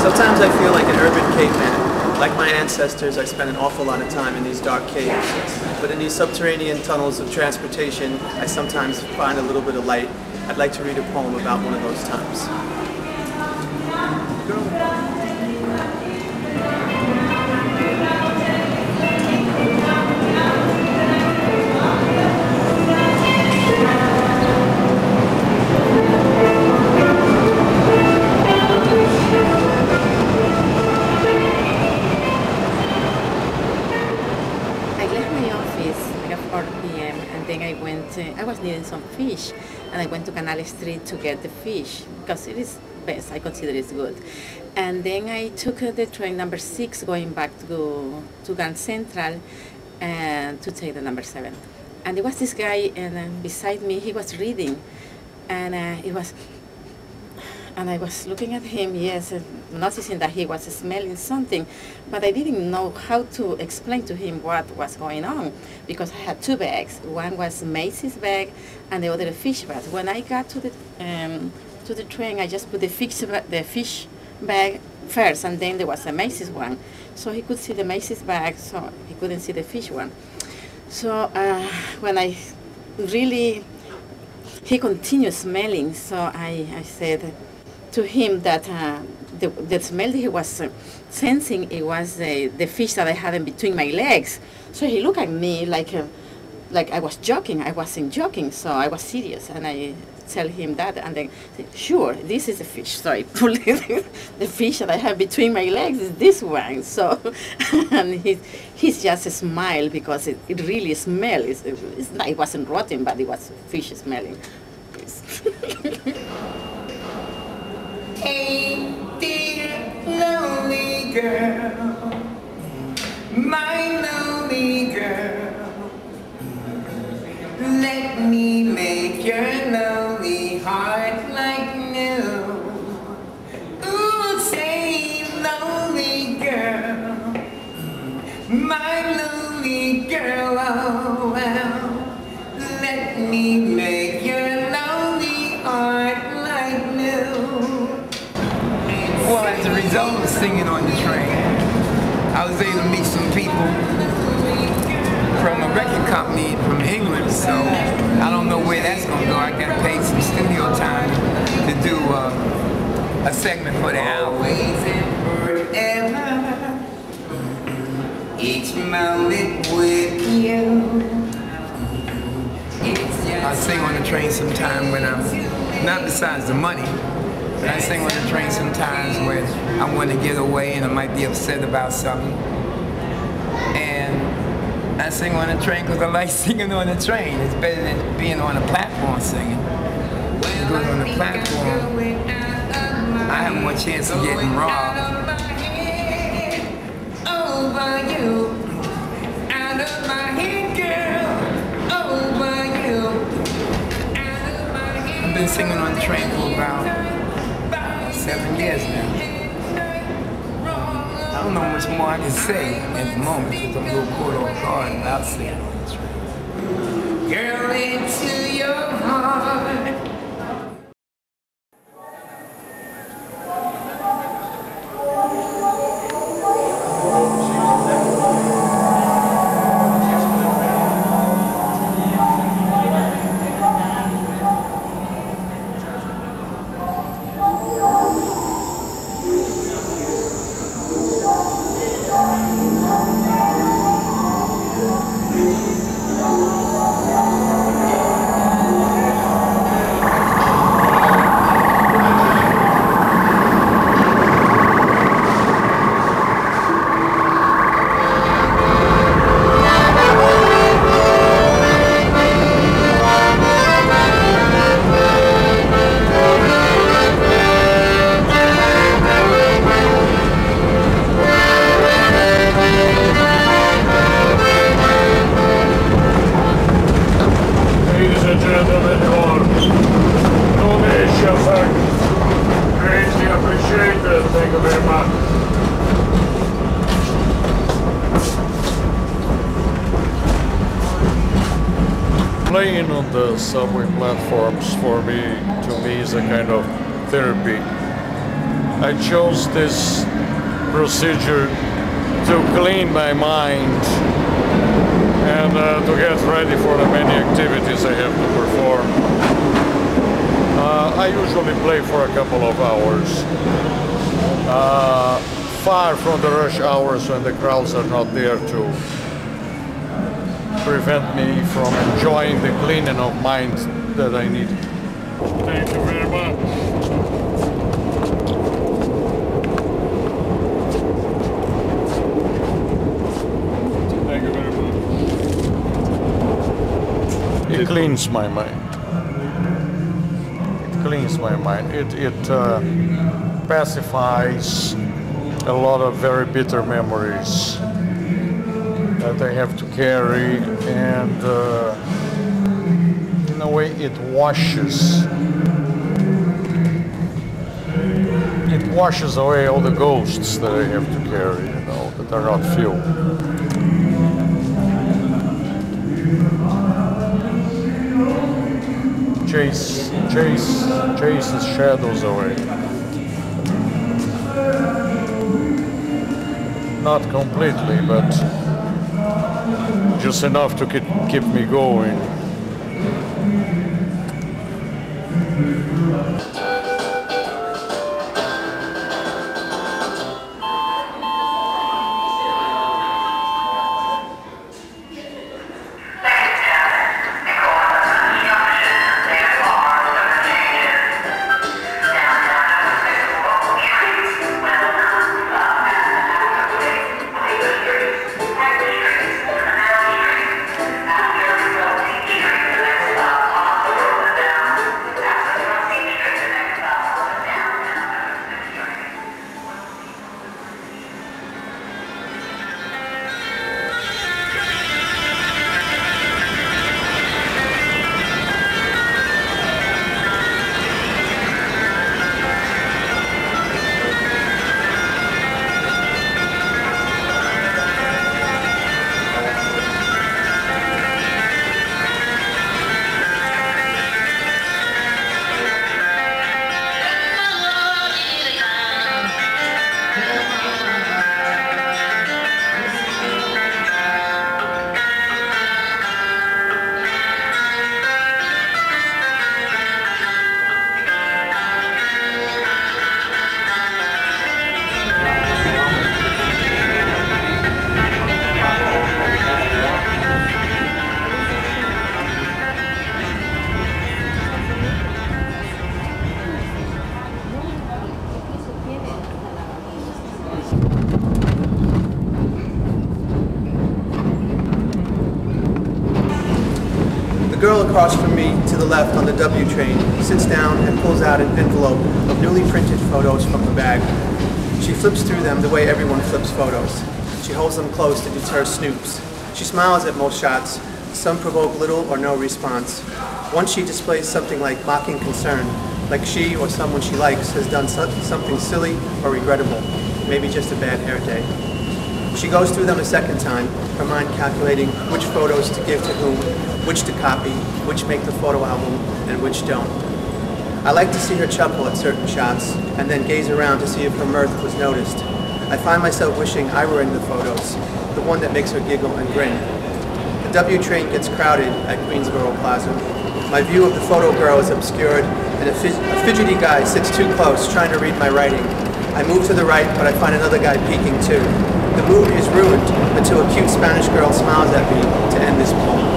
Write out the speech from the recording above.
Sometimes I feel like an urban caveman. Like my ancestors, I spend an awful lot of time in these dark caves. But in these subterranean tunnels of transportation, I sometimes find a little bit of light. I'd like to read a poem about one of those times. I was needing some fish, and I went to Canal Street to get the fish because it is best. I consider it's good. And then I took the train number 6 going back to Grand Central and to take the number 7. And there was this guy and beside me. He was reading, and I was looking at him, yes, noticing that he was smelling something, but I didn't know how to explain to him what was going on because I had 2 bags. One was Macy's bag and the other a fish bag. When I got to the train, I just put the fish bag first, and then there was a Macy's one. So he could see the Macy's bag, so he couldn't see the fish one. So when he continued smelling, so I said to him that the smell that he was sensing, it was the fish that I had in between my legs. So he looked at me like I was joking. I wasn't joking, so I was serious, and I tell him that, and then said, sure, this is a fish. So I pulled the fish that I have between my legs is this one. So and he's just smiled because it really smells. It wasn't rotten, but it was fish smelling. Hey, dear lonely girl, my lonely girl, let me make your lonely heart like new. Ooh, say lonely girl, my lonely girl, oh well, let me make your lonely heart like new. Well, as a result of singing on the train, I was able to meet some people from a record company from England, so I don't know where that's going to go. I got paid some studio time to do a segment for the album. Each moment with you. I sing on the train sometime when I'm, not besides the money, but I sing on the train sometimes when I want to get away and I might be upset about something. And I sing on the train because I like singing on the train. It's better than being on a platform singing. Because on the platform, I have more chance of getting robbed. Over you, out of my head, girl. Over you, out of my head. I've been singing on the train for about 7 years now. I don't know much more I can say at the moment because I'm a little caught off guard without singing on the train. Girl, into your heart. Playing on the subway platforms to me is a kind of therapy. I chose this procedure to clean my mind and to get ready for the many activities I have to perform. I usually play for a couple of hours, far from the rush hours when the crowds are not there to prevent me from enjoying the cleaning of mind that I need. Thank you very much. Thank you very much. It cleans my mind. It cleans my mind. It pacifies a lot of very bitter memories that I have to carry, and in a way it washes away all the ghosts that I have to carry, you know, that are not few. Chases shadows away. Not completely, but just enough to keep me going. The girl across from me, to the left on the W train, sits down and pulls out an envelope of newly printed photos from her bag. She flips through them the way everyone flips photos. She holds them close to deter snoops. She smiles at most shots. Some provoke little or no response. Once she displays something like mocking concern, like she or someone she likes has done something silly or regrettable, maybe just a bad hair day. She goes through them a second time, her mind calculating which photos to give to whom, which to copy, which make the photo album, and which don't. I like to see her chuckle at certain shots, and then gaze around to see if her mirth was noticed. I find myself wishing I were in the photos, the one that makes her giggle and grin. The W train gets crowded at Queensboro Plaza. My view of the photo girl is obscured, and a fidgety guy sits too close, trying to read my writing. I move to the right, but I find another guy peeking too. The mood is ruined until a cute Spanish girl smiles at me to end this poem.